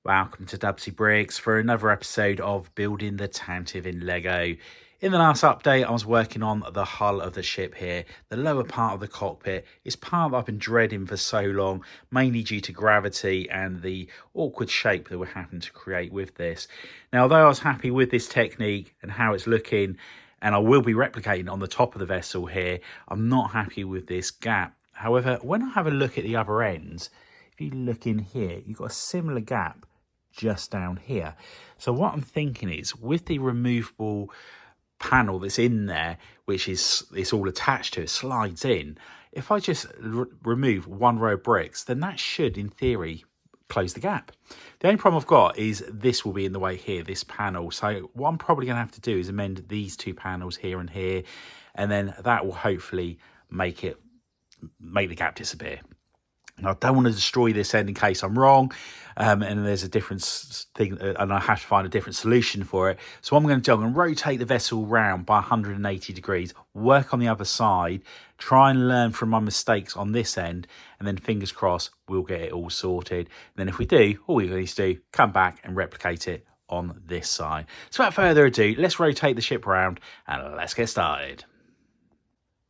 Welcome to DUBBZI Bricks for another episode of building the Tantive in Lego. In the last update, I was working on the hull of the ship here. The lower part of the cockpit is part that I've been dreading for so long, mainly due to gravity and the awkward shape that we're having to create with this. Now, although I was happy with this technique and how it's looking, and I will be replicating on the top of the vessel here, I'm not happy with this gap. However, when I have a look at the other ends, if you look in here, you've got a similar gap just down here. So what I'm thinking is, with the removable panel that's in there, which is it's all attached to, it slides in, if I just remove one row of bricks, then that should in theory close the gap. The only problem I've got is this will be in the way here, this panel. So what I'm probably going to have to do is amend these two panels here and here, and then that will hopefully make the gap disappear. I don't want to destroy this end in case I'm wrong, and there's a different thing, and I have to find a different solution for it. So what I'm going to do, I'm going to rotate the vessel round by 180 degrees, work on the other side, try and learn from my mistakes on this end, and then fingers crossed we'll get it all sorted. And then if we do, all we need to do, come back and replicate it on this side. So without further ado, let's rotate the ship round and let's get started.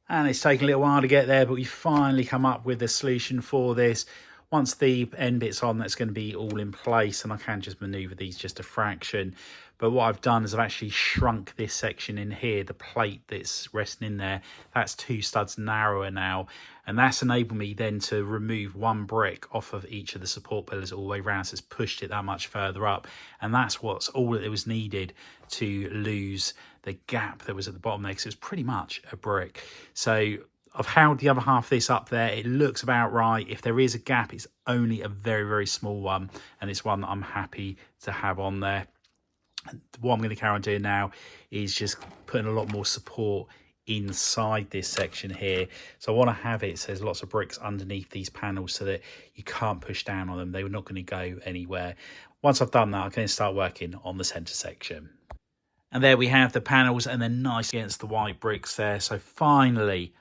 And it's taken a little while to get there, but we finally come up with a solution for this. Once the end bit's on, that's going to be all in place, and I can just maneuver these just a fraction. But what I've done is I've actually shrunk this section in here, the plate that's resting in there. That's 2 studs narrower now, and that's enabled me then to remove 1 brick off of each of the support pillars all the way around. So it's pushed it that much further up, and that's what's all that was needed to lose the gap that was at the bottom there, because it was pretty much a brick. So I've held the other half of this up there. It looks about right. If there is a gap, it's only a very, very small one, and it's one that I'm happy to have on there. What I'm going to carry on doing now is just putting a lot more support inside this section here. So I want to have it so there's lots of bricks underneath these panels so that you can't push down on them. They're not going to go anywhere. Once I've done that, I'm going to start working on the center section. And there we have the panels, and they're nice against the white bricks there. So finally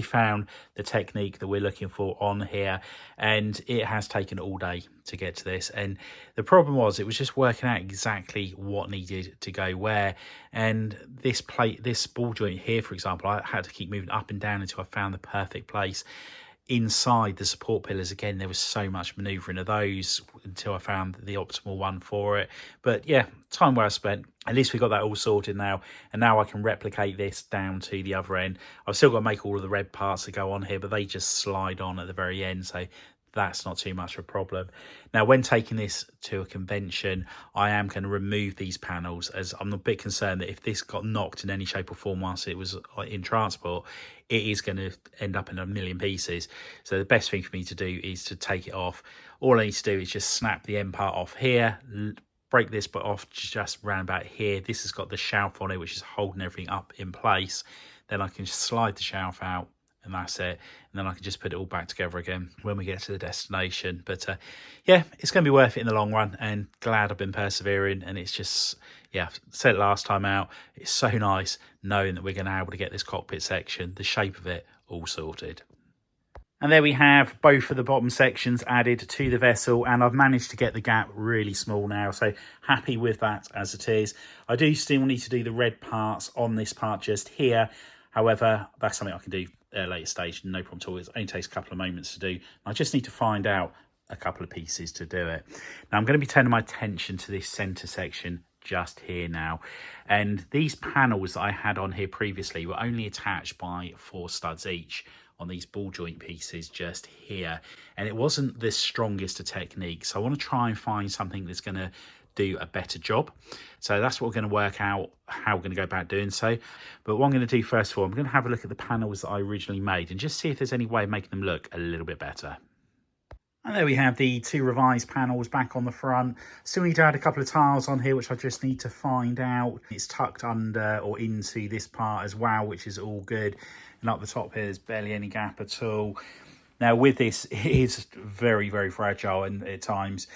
found the technique that we're looking for on here, and it has taken all day to get to this. And the problem was, it was just working out exactly what needed to go where. And this plate, this ball joint here, for example, I had to keep moving up and down until I found the perfect place. Inside the support pillars, again, there was so much maneuvering of those until I found the optimal one for it. But yeah, time well spent. At least we got that all sorted now, and now I can replicate this down to the other end. I've still got to make all of the red parts that go on here, but they just slide on at the very end, so that's not too much of a problem. Now, when taking this to a convention, I am going to remove these panels, as I'm a bit concerned that if this got knocked in any shape or form whilst it was in transport, it is going to end up in a million pieces. So the best thing for me to do is to take it off. All I need to do is just snap the end part off here, break this bit off just round about here. This has got the shelf on it, which is holding everything up in place. Then I can just slide the shelf out, and that's it. And then I can just put it all back together again when we get to the destination. But yeah, it's going to be worth it in the long run, and glad I've been persevering. And it's just, yeah, I said it last time out, it's so nice knowing that we're going to be able to get this cockpit section, the shape of it, all sorted. And there we have both of the bottom sections added to the vessel, and I've managed to get the gap really small now, so happy with that as it is. I do still need to do the red parts on this part just here. However, that's something I can do at a later stage, no problem at all. It only takes a couple of moments to do. I just need to find out a couple of pieces to do it. Now, I'm going to be turning my attention to this center section just here now. And these panels that I had on here previously were only attached by 4 studs each on these ball joint pieces just here. And it wasn't the strongest of techniques. So I want to try and find something that's going to do a better job. So that's what we're going to work out, how we're going to go about doing so. But what I'm going to do first of all, I'm going to have a look at the panels that I originally made and just see if there's any way of making them look a little bit better. And there we have the 2 revised panels back on the front. Still need to add a couple of tiles on here, which I just need to find out. It's tucked under or into this part as well, which is all good. And up the top here, there's barely any gap at all. Now with this, it is very, very fragile, and at times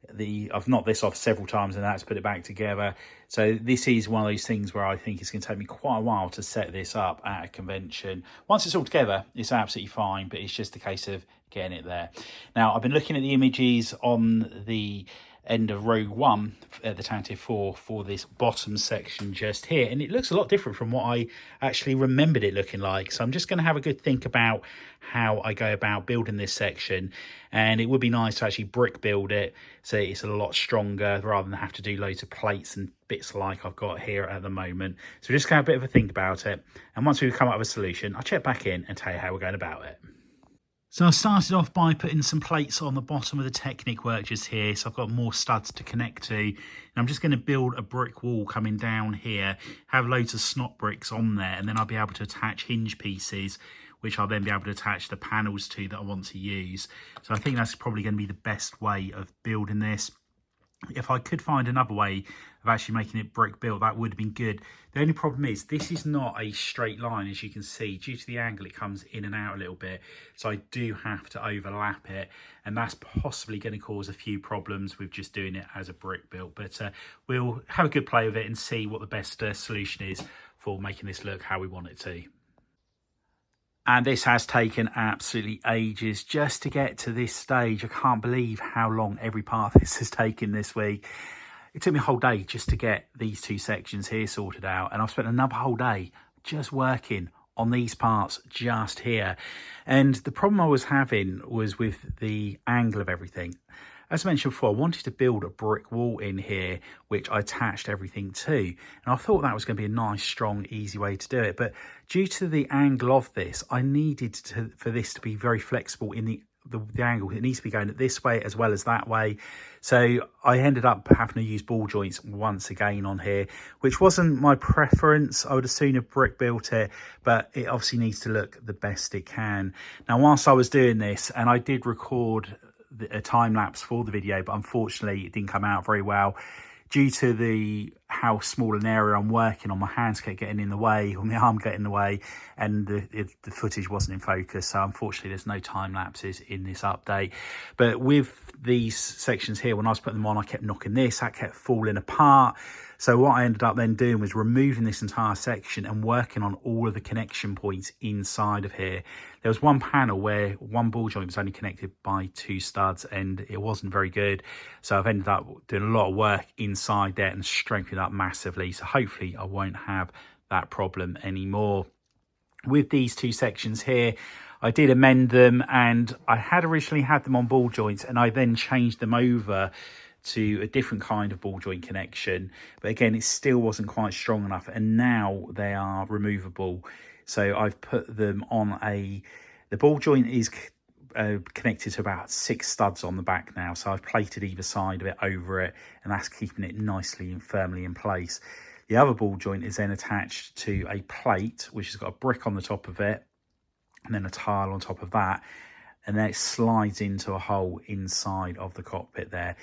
I've knocked this off several times and that's put it back together. So this is one of those things where I think it's going to take me quite a while to set this up at a convention. Once it's all together, it's absolutely fine, but it's just a case of getting it there. Now, I've been looking at the images on the end of row 1 at the Tantive IV for this bottom section just here, and it looks a lot different from what I actually remembered it looking like. So I'm just going to have a good think about how I go about building this section, and it would be nice to actually brick build it so it's a lot stronger rather than have to do loads of plates and bits like I've got here at the moment. So just going to have a bit of a think about it, and once we've come up with a solution, I'll check back in and tell you how we're going about it. So I started off by putting some plates on the bottom of the Technic work just here, so I've got more studs to connect to, and I'm just going to build a brick wall coming down here, have loads of snot bricks on there, and then I'll be able to attach hinge pieces, which I'll then be able to attach the panels to that I want to use. So I think that's probably going to be the best way of building this. If I could find another way of actually making it brick built, that would have been good. The only problem is this is not a straight line, as you can see. Due to the angle, it comes in and out a little bit, so I do have to overlap it, and that's possibly going to cause a few problems with just doing it as a brick built. But we'll have a good play with it and see what the best solution is for making this look how we want it to. And this has taken absolutely ages just to get to this stage. I can't believe how long every part of this has taken this week. It took me a whole day just to get these two sections here sorted out. And I've spent another whole day just working on these parts just here. And the problem I was having was with the angle of everything. As I mentioned before, I wanted to build a brick wall in here, which I attached everything to. And I thought that was going to be a nice, strong, easy way to do it. But due to the angle of this, I needed for this to be very flexible in the angle. It needs to be going this way as well as that way. So I ended up having to use ball joints once again on here, which wasn't my preference. I would have sooner brick built it, but it obviously needs to look the best it can. Now, whilst I was doing this, and I did record a time lapse for the video, but unfortunately it didn't come out very well due to how small an area I'm working on. My hands kept getting in the way, or my arm getting in the way, and the footage wasn't in focus. So unfortunately there's no time lapses in this update. But with these sections here, when I was putting them on, I kept knocking this, that kept falling apart. So what I ended up then doing was removing this entire section and working on all of the connection points inside of here. There was one panel where one ball joint was only connected by 2 studs, and it wasn't very good. So I've ended up doing a lot of work inside there and strengthening it up massively. So hopefully I won't have that problem anymore. With these 2 sections here, I did amend them, and I had originally had them on ball joints, and I then changed them over to a different kind of ball joint connection, but again it still wasn't quite strong enough, and now they are removable. So I've put them on the ball joint is connected to about 6 studs on the back now, so I've plated either side of it over it, and that's keeping it nicely and firmly in place. The other ball joint is then attached to a plate which has got a brick on the top of it and then a tile on top of that, and then it slides into a hole inside of the cockpit there.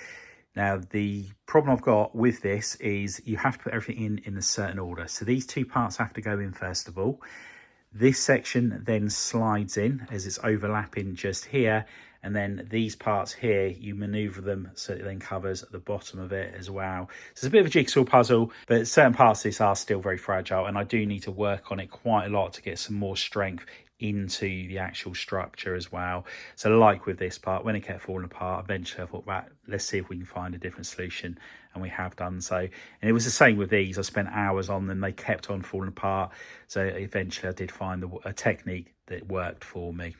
Now, the problem I've got with this is you have to put everything in a certain order. So these 2 parts have to go in first of all. This section then slides in as it's overlapping just here. And then these parts here, you maneuver them so it then covers the bottom of it as well. So it's a bit of a jigsaw puzzle, but certain parts of this are still very fragile, and I do need to work on it quite a lot to get some more strength into the actual structure as well. So like with this part, when it kept falling apart, eventually I thought, right, let's see if we can find a different solution, and we have done so. And it was the same with these. I spent hours on them, they kept on falling apart, so eventually I did find a technique that worked for me.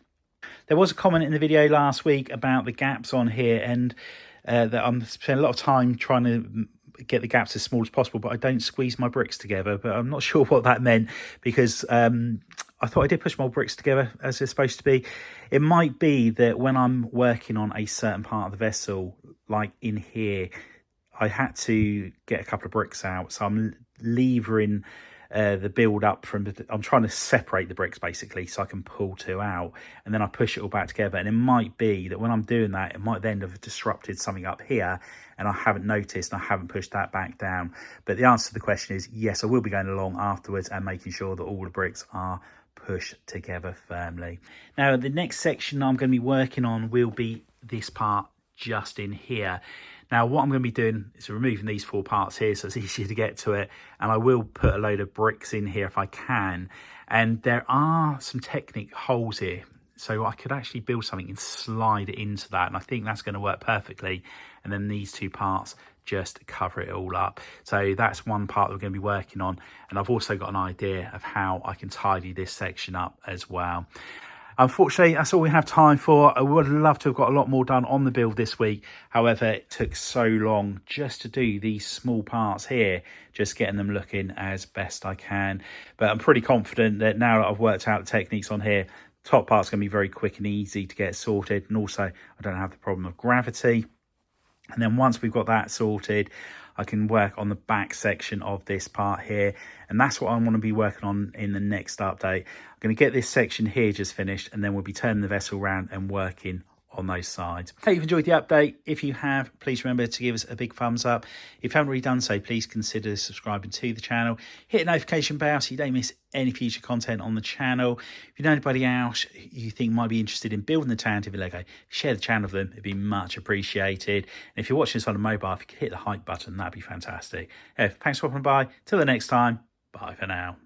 There was a comment in the video last week about the gaps on here, and that I'm spending a lot of time trying to get the gaps as small as possible, but I don't squeeze my bricks together. But I'm not sure what that meant, because I thought I did push my bricks together as they're supposed to be. It might be that when I'm working on a certain part of the vessel, like in here, I had to get a couple of bricks out, so I'm levering the build up from I'm trying to separate the bricks basically so I can pull 2 out, and then I push it all back together. And it might be that when I'm doing that, it might then have disrupted something up here, and I haven't noticed, and I haven't pushed that back down. But the answer to the question is yes, I will be going along afterwards and making sure that all the bricks are pushed together firmly. Now the next section I'm going to be working on will be this part just in here. Now what I'm going to be doing is removing these 4 parts here so it's easier to get to it, and I will put a load of bricks in here if I can. And there are some Technic holes here, so I could actually build something and slide it into that, and I think that's going to work perfectly. and then these two parts just cover it all up. So that's one part that we're going to be working on, and I've also got an idea of how I can tidy this section up as well. Unfortunately, that's all we have time for. I would love to have got a lot more done on the build this week. However, it took so long just to do these small parts here, just getting them looking as best I can. But I'm pretty confident that now that I've worked out the techniques on here, top part's going to be very quick and easy to get sorted. And also, I don't have the problem of gravity. And then once we've got that sorted, I can work on the back section of this part here. And that's what I want to be working on in the next update. I'm going to get this section here just finished, and then we'll be turning the vessel around and working on those sides. Hope you've enjoyed the update. If you have, please remember to give us a big thumbs up. If you haven't already done so, please consider subscribing to the channel. Hit the notification bell so you don't miss any future content on the channel. If you know anybody else you think might be interested in building the Tantive Lego, share the channel with them. It'd be much appreciated. And if you're watching this on a mobile, if you could hit the hype button, that'd be fantastic. Thanks for popping by. Till the next time, bye for now.